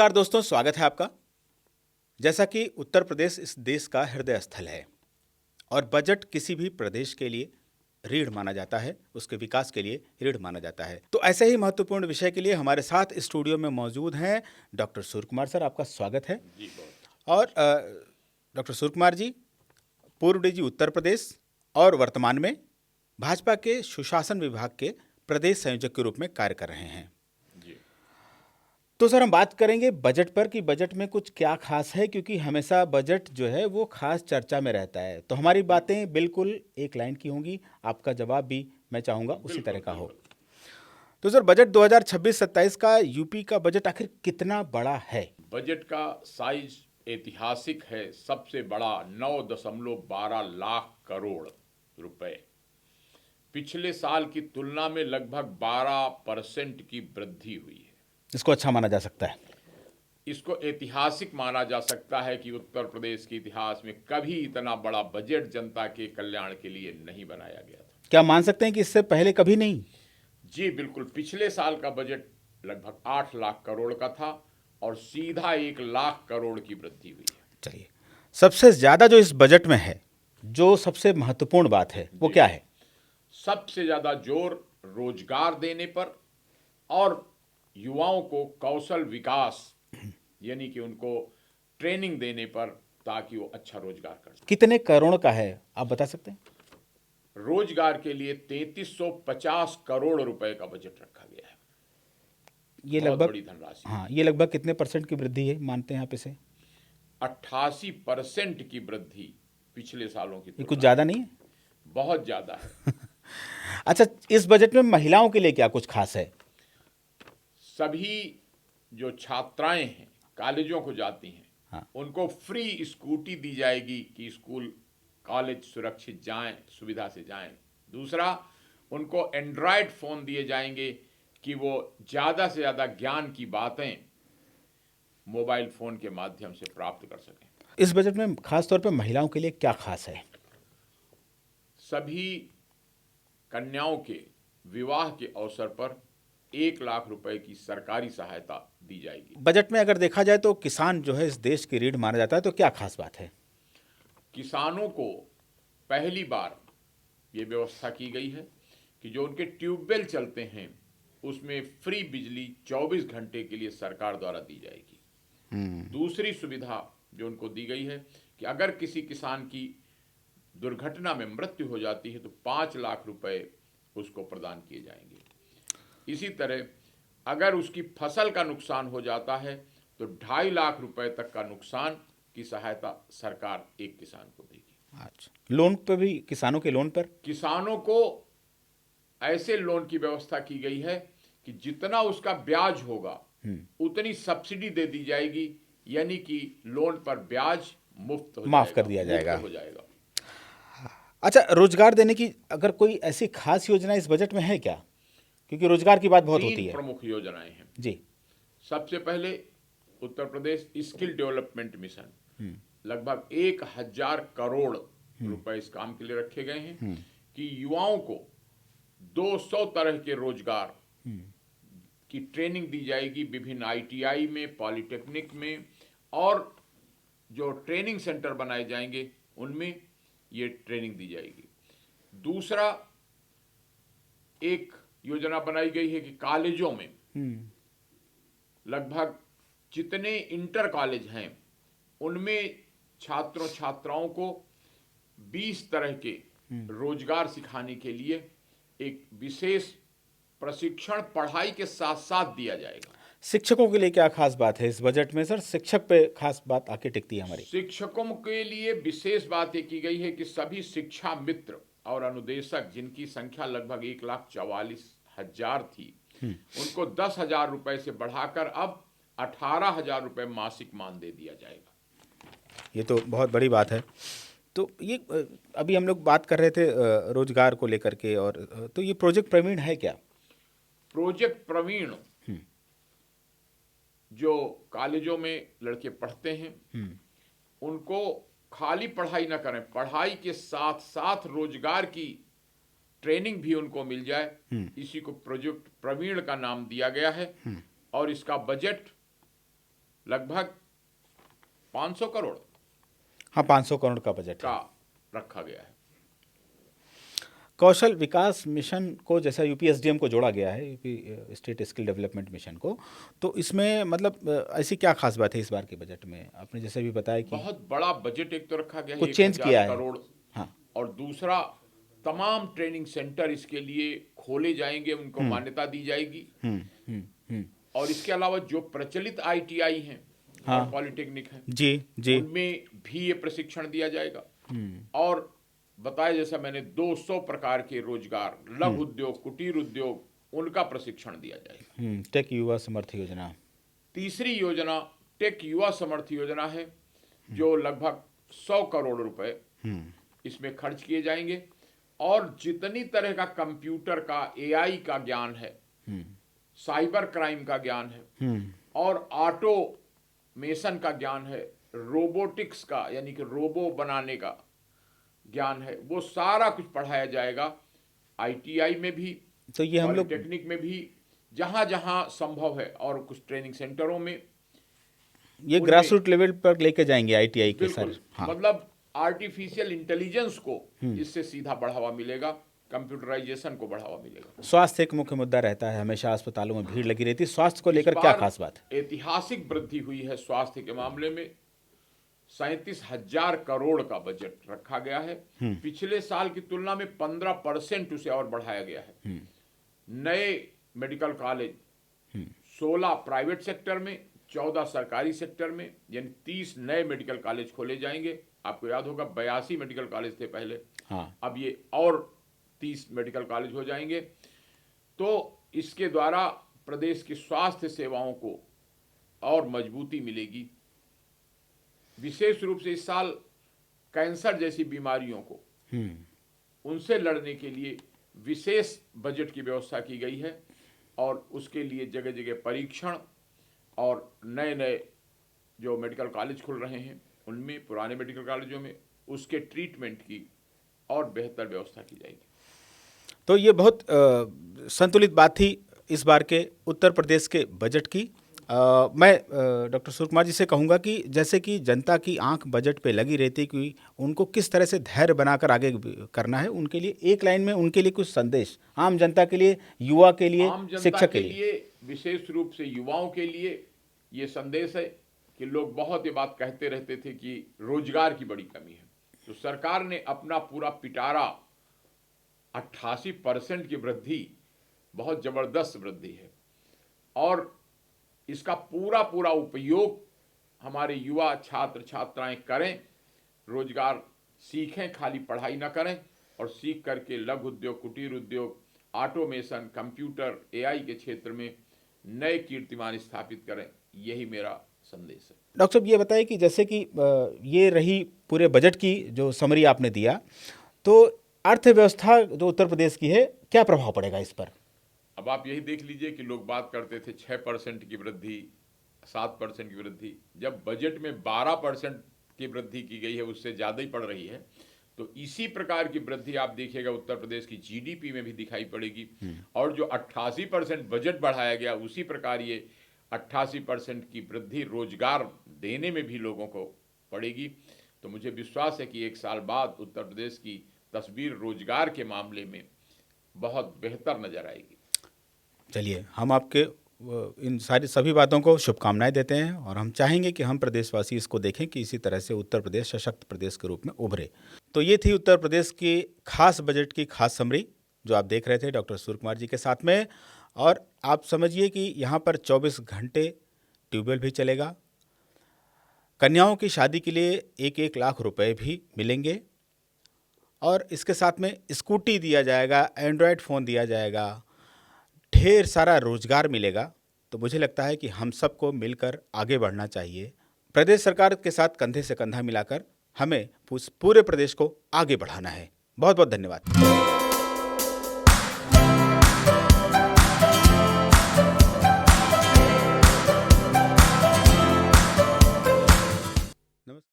नमस्कार दोस्तों, स्वागत है आपका। जैसा कि उत्तर प्रदेश इस देश का हृदय स्थल है और बजट किसी भी प्रदेश के लिए रीढ़ माना जाता है, उसके विकास के लिए रीढ़ माना जाता है। तो ऐसे ही महत्वपूर्ण विषय के लिए हमारे साथ स्टूडियो में मौजूद हैं डॉक्टर सूर्य कुमार सर, आपका स्वागत है। जी और डॉक्टर सूर्य कुमार जी पूर्व डीजी उत्तर प्रदेश और वर्तमान में भाजपा के सुशासन विभाग के प्रदेश संयोजक के रूप में कार्य कर रहे हैं। जी तो सर हम बात करेंगे बजट पर कि बजट में कुछ क्या खास है, क्योंकि हमेशा बजट जो है वो खास चर्चा में रहता है। तो हमारी बातें बिल्कुल एक लाइन की होंगी, आपका जवाब भी मैं चाहूँगा उसी तरह का हो। तो सर बजट 2026-27 का यूपी का बजट आखिर कितना बड़ा है? बजट का साइज ऐतिहासिक है, सबसे बड़ा 9.12 लाख करोड़ रुपए। पिछले साल की तुलना में लगभग 12% की वृद्धि हुई है। इसको अच्छा माना जा सकता है। इसको ऐतिहासिक माना जा सकता है कि उत्तर प्रदेश के इतिहास में कभी इतना बड़ा बजट जनता के कल्याण के लिए नहीं बनाया गया था। क्या मान सकते हैं कि इससे पहले कभी नहीं? जी बिल्कुल, पिछले साल का बजट लगभग 8 लाख करोड़ का था और सीधा 1 लाख करोड़ की वृद्धि हुई है। चलिए, सबसे ज़्यादा जो इस बजट में है, जो सबसे महत्वपूर्ण बात है वो क्या है? सबसे ज्यादा जोर रोजगार देने पर और युवाओं को कौशल विकास यानी कि उनको ट्रेनिंग देने पर, ताकि वो अच्छा रोजगार कर सकें। कितने करोड़ का है, आप बता सकते हैं? रोजगार के लिए 3350 करोड़ रुपए का बजट रखा गया है। ये बहुत लगभग, बड़ी धनराशि। हाँ, ये लगभग कितने परसेंट की वृद्धि है मानते हैं आप इसे? 88% की वृद्धि पिछले सालों की ये कुछ तुलना ज़्यादा में। नहीं है? बहुत ज्यादा है। अच्छा, इस बजट में महिलाओं के लिए क्या कुछ खास है? सभी जो छात्राएं हैं कॉलेजों को जाती हैं, हाँ। उनको फ्री स्कूटी दी जाएगी कि स्कूल कॉलेज सुरक्षित जाएं, सुविधा से जाएं। दूसरा, उनको एंड्रॉयड फ़ोन दिए जाएंगे कि वो ज़्यादा से ज़्यादा ज्ञान की बातें मोबाइल फ़ोन के माध्यम से प्राप्त कर सकें। इस बजट में खास तौर पे महिलाओं के लिए क्या खास है? सभी कन्याओं के विवाह के अवसर पर 1 लाख रुपए की सरकारी सहायता दी जाएगी। बजट में अगर देखा जाए तो किसान जो है इस देश की रीढ़ माना जाता है, तो क्या खास बात है? किसानों को पहली बार ये व्यवस्था की गई है कि जो उनके ट्यूबवेल चलते हैं उसमें फ्री बिजली 24 घंटे के लिए सरकार द्वारा दी जाएगी। दूसरी सुविधा जो उनको दी गई है कि अगर किसी किसान की दुर्घटना में मृत्यु हो जाती है तो 5 लाख रुपए उसको प्रदान किए जाएंगे। इसी तरह अगर उसकी फसल का नुकसान हो जाता है तो 2.5 लाख रुपए तक का नुकसान की सहायता सरकार एक किसान को देगी। अच्छा, लोन पे भी, किसानों के लोन पर? किसानों को ऐसे लोन की व्यवस्था की गई है कि जितना उसका ब्याज होगा उतनी सब्सिडी दे दी जाएगी, यानी कि लोन पर ब्याज मुफ्त हो माफ जाएगा, कर दिया जाएगा। हो जाएगा। अच्छा, रोजगार देने की अगर कोई ऐसी खास योजना इस बजट में है क्या? क्योंकि रोजगार की बात बहुत होती 3 है। प्रमुख योजनाएं हैं। जी। सबसे पहले Uttar Pradesh skill development mission, लगभग 1,000 करोड़ रुपए इस काम के लिए रखे गए हैं कि युवाओं को 200 तरह के रोजगार की ट्रेनिंग दी जाएगी विभिन्न आईटीआई में, पॉलिटेक्निक में, और जो ट्रेनिंग सेंटर बनाए जाएंगे उनमें ये ट्रेनिंग दी जाएगी। दूसरा, एक योजना बनाई गई है कि कॉलेजों में लगभग जितने इंटर कॉलेज हैं उनमें छात्रों छात्राओं को 20 तरह के रोजगार सिखाने के लिए एक विशेष प्रशिक्षण पढ़ाई के साथ साथ दिया जाएगा। शिक्षकों के लिए क्या खास बात है इस बजट में सर? शिक्षक पे खास बात आके टिकती है हमारी। शिक्षकों के लिए विशेष बात ये की गई है कि सभी शिक्षा मित्र और अनुदेशक, जिनकी संख्या लगभग 1,44,000 थी, उनको 10,000 रुपए से बढ़ाकर अब 18,000 रुपए मासिक मानदेय दिया जाएगा। ये तो बहुत बड़ी बात है। तो ये अभी हम लोग बात कर रहे थे रोजगार को लेकर के, और तो ये प्रोजेक्ट प्रवीण है क्या? प्रोजेक्ट प्रवीण जो कॉलेजों में लड़के पढ़ते हैं उनको खाली पढ़ाई ना करें, पढ़ाई के साथ साथ रोजगार की ट्रेनिंग भी उनको मिल जाए, इसी को प्रोजेक्ट प्रवीण का नाम दिया गया है। और इसका बजट लगभग 500 करोड़ हाँ, 500 करोड़ का बजट है। का रखा गया है। कौशल विकास मिशन को जैसा यूपी एसडीएम को जोड़ा गया है, UP state skill development mission को, तो इसमें मतलब ऐसी क्या खास बात है इस बार के बजट में? आपने जैसे भी बताया कि बहुत बड़ा बजट एक तो रखा गया है, कुछ चेंज 1000 किया है। करोड़। हाँ। और दूसरा, तमाम ट्रेनिंग सेंटर इसके लिए खोले जाएंगे, उनको मान्यता दी जाएगी। और इसके अलावा जो प्रचलित आईटीआई हैं और पॉलिटेक्निक हैं, जी उनमें भी ये प्रशिक्षण दिया जाएगा। और बताया जैसा मैंने, 200 प्रकार के रोजगार, लघु उद्योग, कुटीर उद्योग, उनका प्रशिक्षण दिया जाएगा। टेक युवा समर्थ योजना। तीसरी योजना टेक युवा समर्थ योजना है, जो लगभग 100 करोड़ रुपए इसमें खर्च किए जाएंगे। और जितनी तरह का कंप्यूटर का, एआई का ज्ञान है, साइबर क्राइम का ज्ञान है, और ऑटोमेशन का ज्ञान है, रोबोटिक्स का यानी कि रोबो बनाने का ज्ञान है, वो सारा कुछ पढ़ाया जाएगा। आईटीआई में भी, तो ये हम लोग पॉलिटेक्निक में भी, जहां जहां संभव है, और कुछ ट्रेनिंग सेंटरों में ये ग्रास रूट लेवल पर लेके जाएंगे आईटीआई के सर। हाँ। मतलब आर्टिफिशियल इंटेलिजेंस को इससे सीधा बढ़ावा मिलेगा, कंप्यूटराइजेशन को बढ़ावा मिलेगा। स्वास्थ्य एक मुख्य मुद्दा रहता है, हमेशा अस्पतालों में भीड़ लगी रहती है। स्वास्थ्य को लेकर क्या खास बात है? ऐतिहासिक वृद्धि हुई है स्वास्थ्य के मामले में। 37,000 करोड़ का बजट रखा गया है। पिछले साल की तुलना में 15% उसे और बढ़ाया गया है। नए मेडिकल कॉलेज 16 प्राइवेट सेक्टर में, 14 सरकारी सेक्टर में, यानी 30 नए मेडिकल कॉलेज खोले जाएंगे। आपको याद होगा 82 मेडिकल कॉलेज थे पहले। हाँ। अब ये और 30 मेडिकल कॉलेज हो जाएंगे। तो इसके द्वारा प्रदेश की स्वास्थ्य सेवाओं को और मजबूती मिलेगी। विशेष रूप से इस साल कैंसर जैसी बीमारियों को, उनसे लड़ने के लिए विशेष बजट की व्यवस्था की गई है। और उसके लिए जगह जगह परीक्षण और नए नए जो मेडिकल कॉलेज खुल रहे हैं उनमें, पुराने मेडिकल कॉलेजों में, उसके ट्रीटमेंट की और बेहतर व्यवस्था की जाएगी। तो ये बहुत संतुलित बात थी इस बार के उत्तर प्रदेश के बजट की। मैं डॉक्टर सूर्य कुमार जी से कहूँगा कि जैसे कि जनता की आंख बजट पे लगी रहती है कि उनको किस तरह से धैर्य बनाकर आगे करना है, उनके लिए एक लाइन में उनके लिए कुछ संदेश, आम जनता के लिए, युवा के लिए, शिक्षक के लिए, विशेष रूप से युवाओं के लिए ये संदेश है कि लोग बहुत ये बात कहते रहते थे कि रोजगार की बड़ी कमी है। तो सरकार ने अपना पूरा पिटारा, 88% की वृद्धि, बहुत जबरदस्त वृद्धि है। और इसका पूरा पूरा उपयोग हमारे युवा छात्र छात्राएं करें, रोजगार सीखें, खाली पढ़ाई ना करें, और सीख करके लघु उद्योग, कुटीर उद्योग, ऑटोमेशन, कंप्यूटर, एआई के क्षेत्र में नए कीर्तिमान स्थापित करें। यही मेरा संदेश है। डॉक्टर साहब ये बताइए कि जैसे कि ये रही पूरे बजट की जो समरी आपने दिया, तो अर्थव्यवस्था जो उत्तर प्रदेश की है, क्या प्रभाव पड़ेगा इस पर? अब आप यही देख लीजिए कि लोग बात करते थे 6% की वृद्धि, 7% की वृद्धि। जब बजट में 12% की वृद्धि की गई है, उससे ज़्यादा ही पड़ रही है। तो इसी प्रकार की वृद्धि आप देखिएगा उत्तर प्रदेश की जीडीपी में भी दिखाई पड़ेगी। और जो 88% बजट बढ़ाया गया, उसी प्रकार ये 88% की वृद्धि रोजगार देने में भी लोगों को पड़ेगी। तो मुझे विश्वास है कि एक साल बाद उत्तर प्रदेश की तस्वीर रोजगार के मामले में बहुत बेहतर नजर आएगी। चलिए, हम आपके इन सारी सभी बातों को शुभकामनाएं देते हैं, और हम चाहेंगे कि हम प्रदेशवासी इसको देखें कि इसी तरह से उत्तर प्रदेश सशक्त प्रदेश के रूप में उभरे। तो ये थी उत्तर प्रदेश की खास बजट की खास समरी, जो आप देख रहे थे डॉक्टर सूर्य कुमार जी के साथ में। और आप समझिए कि यहाँ पर 24 घंटे ट्यूबवेल भी चलेगा, कन्याओं की शादी के लिए 1-1 लाख रुपए भी मिलेंगे, और इसके साथ में स्कूटी दिया जाएगा, एंड्रॉयड फ़ोन दिया जाएगा, ढेर सारा रोजगार मिलेगा। तो मुझे लगता है कि हम सबको मिलकर आगे बढ़ना चाहिए। प्रदेश सरकार के साथ कंधे से कंधा मिलाकर हमें पूरे प्रदेश को आगे बढ़ाना है। बहुत बहुत धन्यवाद।